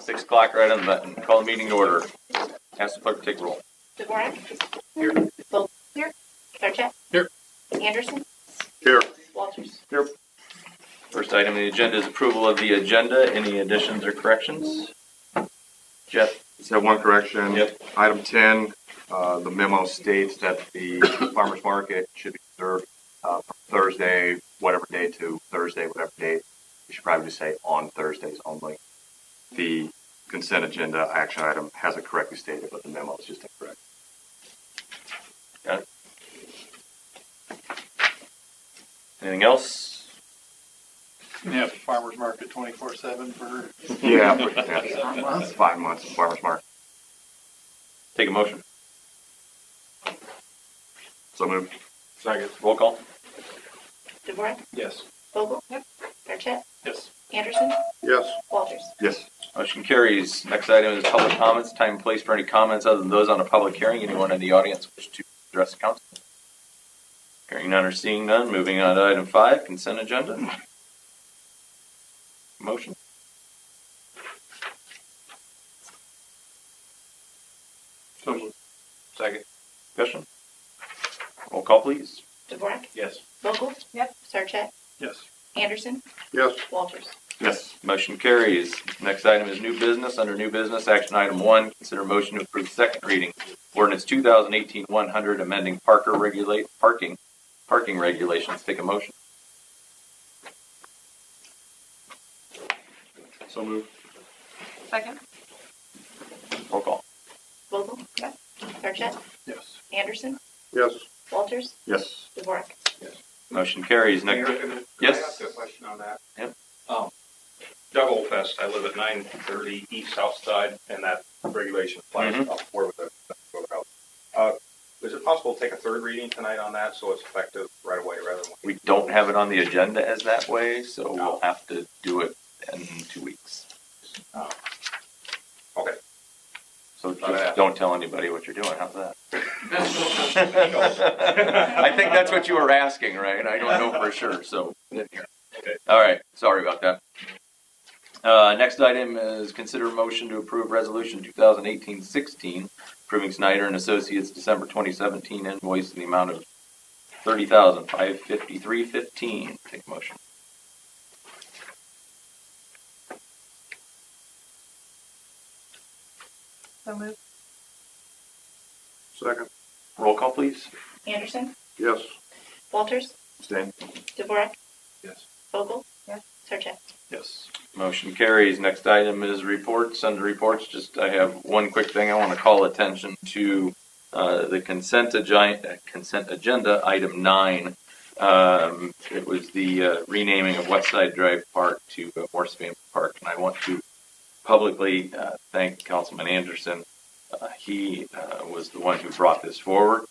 6 o'clock right on the button. Call the meeting to order. Ask the clerk to take roll. Dvorak? Here. Polk? Here. Sarchet? Here. Anderson? Here. Walters? Here. First item on the agenda is approval of the agenda. Any additions or corrections? Jeff? Just have one correction. Yep. Item 10, the memo states that the farmer's market should be served from Thursday, whatever day, to Thursday, whatever date. You should probably just say on Thursdays only. The consent agenda action item has it correctly stated, but the memo is just incorrect. Got it. Anything else? Yeah, farmer's market 24/7 for. Yeah, but, yeah, 5 months of farmer's market. Take a motion. So moved. Second. Roll call. Dvorak? Yes. Vogel? Yep. Sarchet? Yes. Anderson? Yes. Walters? Yes. Motion carries. Next item is public comments. Time and place for any comments other than those on a public hearing. Anyone in the audience wish to address the council? Hearing none or seeing none. Moving on to item 5, consent agenda. Motion. So moved. Second. Discussion. Roll call, please. Dvorak? Yes. Vogel? Yep. Sarchet? Yes. Anderson? Yes. Walters? Yes. Motion carries. Next item is new business. Under new business, action item 1, consider motion to approve second reading. Ordinance 2018-100, amending parking regulations. Take a motion. So moved. Second. Roll call. Vogel? Yep. Sarchet? Yes. Anderson? Yes. Walters? Yes. Dvorak? Motion carries. Next. Mayor, can Yes. I ask a question on that? Yep. Doug Oldfest, I live at 930 East South Side, and that regulation applies up where with the house. Is it possible to take a third reading tonight on that so it's effective right away rather than? We don't have it on the agenda as that way, so we'll have to do it in 2 weeks. Okay. So just don't tell anybody what you're doing. How's that? I think that's what you were asking, right? I don't know for sure, so. Okay. All right, sorry about that. Next item is consider motion to approve resolution 2018-16, approving Snyder and Associates December 2017 invoice in the amount of $30,553.15. Take a motion. So moved. Second. Roll call, please. Anderson? Yes. Walters? Abstain. Dvorak? Yes. Vogel? Yes. Sarchet? Yes. Motion carries. Next item is reports. Under reports, I have one quick thing. I want to call attention to the consent agenda, item 9. It was the renaming of Westside Drive Park to Morse Family Park, and I want to publicly thank Councilman Anderson. He was the one who brought this forward,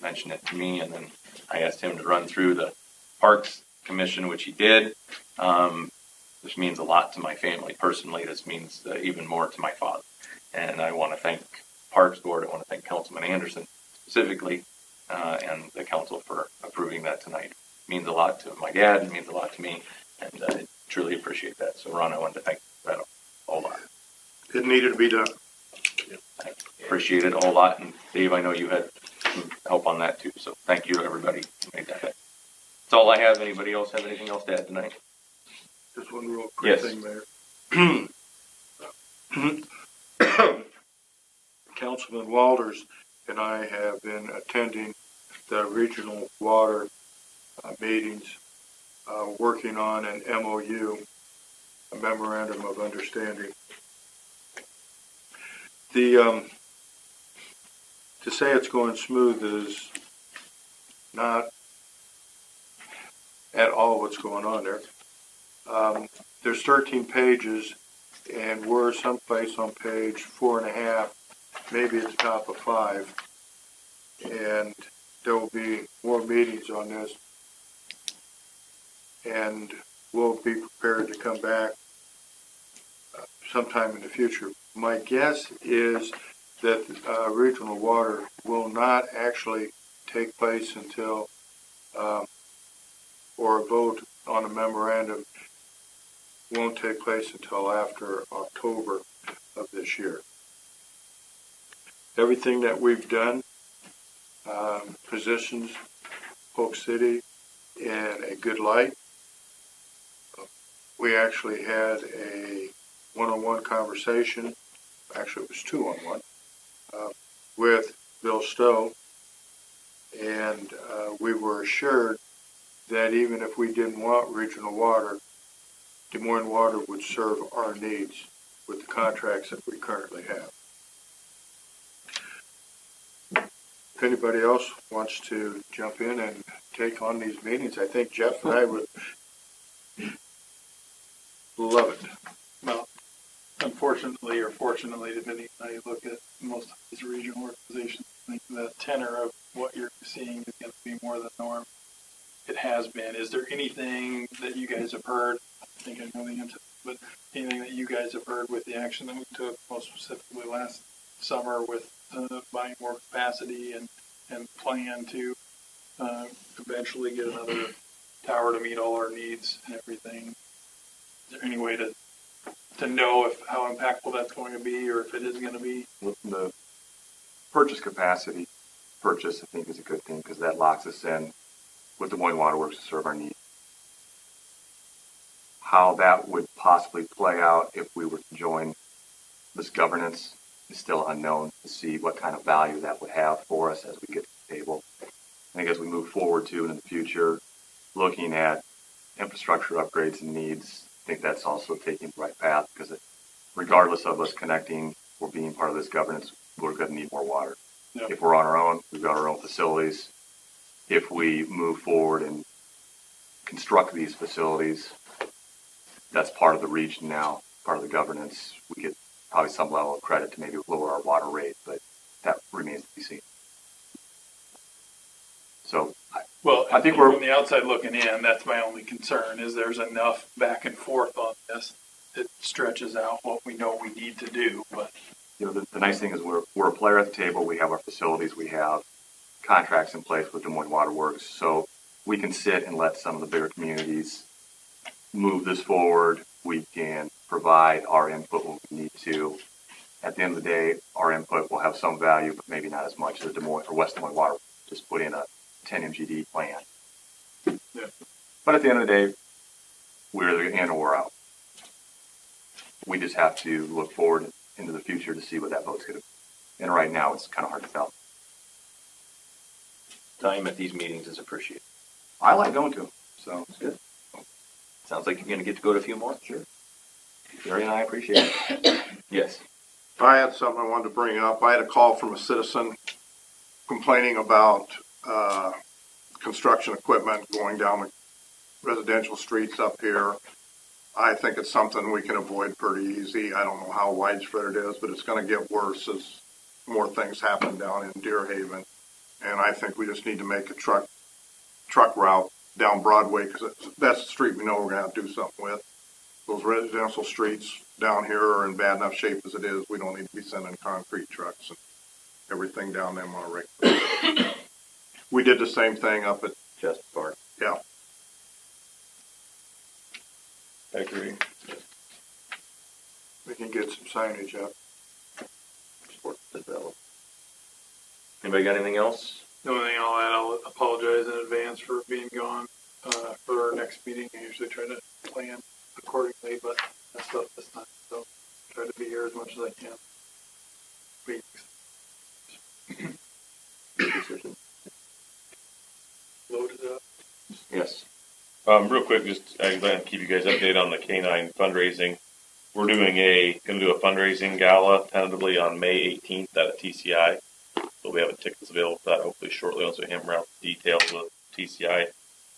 mentioned it to me, and then I asked him to run through the Parks Commission, which he did. This means a lot to my family personally. This means even more to my father. And I want to thank Parks Board. I want to thank Councilman Anderson specifically and the council for approving that tonight. It means a lot to my dad. It means a lot to me. And I truly appreciate that. So, Ron, I wanted to thank you for that a whole lot. It needed to be done. I appreciate it a whole lot. And Dave, I know you had some help on that too. So thank you to everybody who made that happen. That's all I have. Anybody else have anything else to add tonight? Just one real quick Yes. thing, Mayor. Councilman Walters and I have been attending the regional water meetings, working on an MOU, a memorandum of understanding. To say it's going smooth is not at all what's going on there. There's 13 pages, and we're someplace on page 4.5, maybe at the top of 5. And there will be more meetings on this, and we'll be prepared to come back sometime in the future. My guess is that regional water will not actually take place until, or a vote on a memorandum won't take place until after October. this year. Everything that we've done positions Polk City in a good light. We actually had a one-on-one conversation, actually it was two-on-one, with Bill Stowe, and we were assured that even if we didn't want regional water, Des Moines Water would serve our needs with the contracts that we currently have. If anybody else wants to jump in and take on these meetings, I think Jeff and I would love it. Well, unfortunately or fortunately, depending on how you look at most of these regional organizations, I think the tenor of what you're seeing is going to be more the norm. It has been. Is there anything that you guys have heard? I think I know the answer, but anything that you guys have heard with the action that we took, most specifically last summer with buying more capacity and plan to eventually get another tower to meet all our needs and everything? Is there any way to know how impactful that's going to be, or if it is going to be? The purchase capacity purchase, I think, is a good thing because that locks us in with Des Moines Water Works to serve our needs. How that would possibly play out if we were to join this governance is still unknown to see what kind of value that would have for us as we get to the table. I think as we move forward to in the future, looking at infrastructure upgrades and needs, I think that's also taking the right path because regardless of us connecting or being part of this governance, we're going to need more water. Yep. If we're on our own, we've got our own facilities. If we move forward and construct these facilities, that's part of the region now, part of the governance. We get probably some level of credit to maybe lower our water rate, but that remains to be seen. So, I think we're from the outside looking in, that's my only concern, is there's enough back and forth on this that stretches out what we know we need to do. But the nice thing is we're a player at the table. We have our facilities. We have contracts in place with Des Moines Water Works. So we can sit and let some of the bigger communities move this forward. We can provide our input when we need to. At the end of the day, our input will have some value, but maybe not as much as Des Moines or West Des Moines Water just put in a 10 MGD plan. Yeah. But at the end of the day, we're either in or we're out. We just have to look forward into the future to see what that vote's going to be. And right now, it's kind of hard to tell. Time at these meetings is appreciated. I like going to them, so It's good. Sounds like you're going to get to go to a few more. sure. Jerry and I appreciate it. Yes. I had something I wanted to bring up. I had a call from a citizen complaining about construction equipment going down the residential streets up here. I think it's something we can avoid pretty easy. I don't know how widespread it is, but it's going to get worse as more things happen down in Deer Haven. And I think we just need to make a truck route down Broadway because that's the street we know we're going to have to do something with. Those residential streets down here are in bad enough shape as it is. We don't need to be sending concrete trucks and everything down them on a regular basis. We did the same thing up at, Just Park. yeah. I agree. We can get some signage up. Support develop. Anybody got anything else? the only thing I'll add, I'll apologize in advance for being gone for our next meeting. I usually try to plan accordingly, but messed up this time, so try to be here as much as I can. Loaded up. Yes. Real quick, just I'd like to keep you guys updated on the K9 fundraising. We're going to do a fundraising gala tentatively on May 18th at a TCI. So we have tickets available for that hopefully shortly once we hammer out the details with TCI.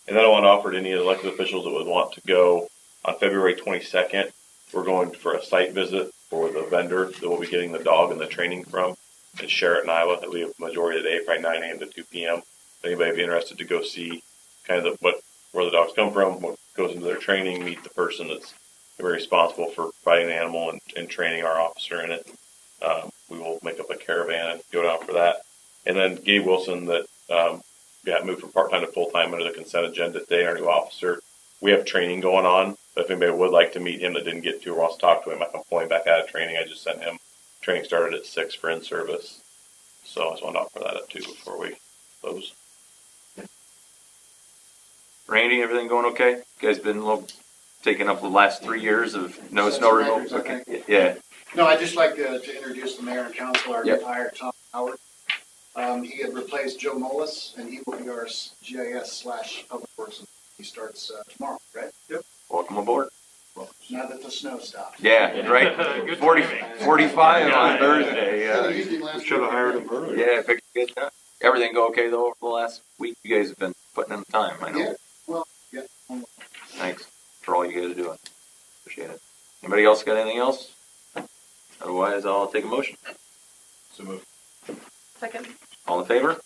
And then I want to offer to any elected officials that would want to go on February 22nd. We're going for a site visit for the vendor that we'll be getting the dog and the training from in Sheraton, Iowa. That we have the majority of the day, probably 9 a.m. to 2 p.m. If anybody would be interested to go see kind of where the dogs come from, what goes into their training, meet the person that's very responsible for providing the animal and training our officer in it. We will make up a caravan and go down for that. And then Gabe Wilson that got moved from part-time to full-time under the consent agenda today, our new officer. We have training going on, but if anybody would like to meet him that didn't get to or wants to talk to him, I can pull him back out of training. I just sent him training started at 6 for in-service. So I just wanted to offer that up too before we close. Randy, everything going okay? You guys been a little taking up the last 3 years of no snow removal? Okay. Yeah. No, I'd just like to introduce the mayor and council, our Yep. new hire, Tom Howard. He had replaced Joe Mullis, and he will be our GIS/Public Works. He starts tomorrow, right? Yep. Welcome aboard. Now that the snow stopped. Yeah, right. 45 on Thursday. Yeah. Should have hired him earlier. Yeah, picked a good time. Everything go okay though over the last week? You guys have been putting in the time, I know. Yeah, well, yeah. Thanks for all you guys are doing. Appreciate it. Anybody else got anything else? Otherwise, I'll take a motion. So move. Second. All in favor?